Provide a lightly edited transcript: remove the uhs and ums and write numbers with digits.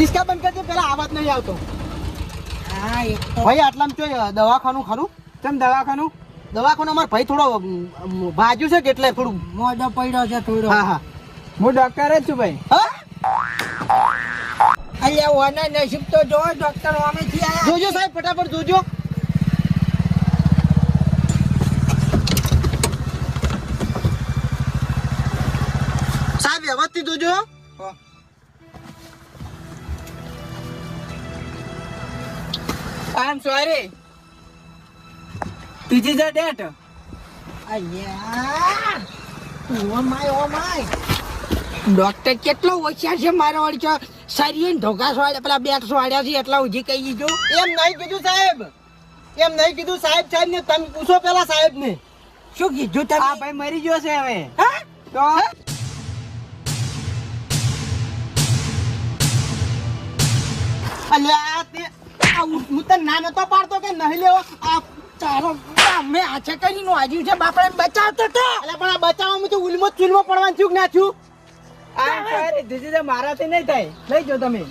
રિસ્કા બંધ કરજે, પેલા આવાજ નહીં આવતો. હા એક તો ભાઈ આટલામાં ચોય દવાખાનું ખરું? કેમ દવાખાનું? દવાખાનું અમારે ભાઈ થોડો બાજુ છે કે એટલે થોડું. મોઢો પડ્યો છે થોડો. હા હા હું ડોક્ટર જ છું ભાઈ. હા અલ્યા ઓના નસીબ તો જો ડોક્ટર ઓમેથી આયા. જોજો સાહેબ, ફટાફટ જોજો. સાહેબ વ્યવસ્થિત જોજો. I am sorry. This is a date. અલ્યા ઓ માય ડોક્ટર કેટલો હોશિયાર છે મારો વળચો શરીર ઢોકા વાળ્યા પેલા બેટ વાળ્યા છે એટલા ઉજી કહી દીધું. એમ નહીં કીધું સાહેબ, એમ નહીં કીધું સાહેબ. સાહેબ ને તમે પૂછો પેલા સાહેબ ને. શું કીધું તમે? આ ભાઈ મરી ગયો છે હવે. હા? તો અલ્યા તે હું તને ના નતો પાડતો કે નહીં લેવો. આ તારો મેં આછે કરીને વાજ્યું છે બાપડે બચાવતો તો. અલ્યા પણ આ બચાવવામાં તો ઉલમો ચૂલમો પડવાનું થયું કે ના થયું? I am sorry. This is a મારાથી નહીં થાય. લઈ જાઓ તમે.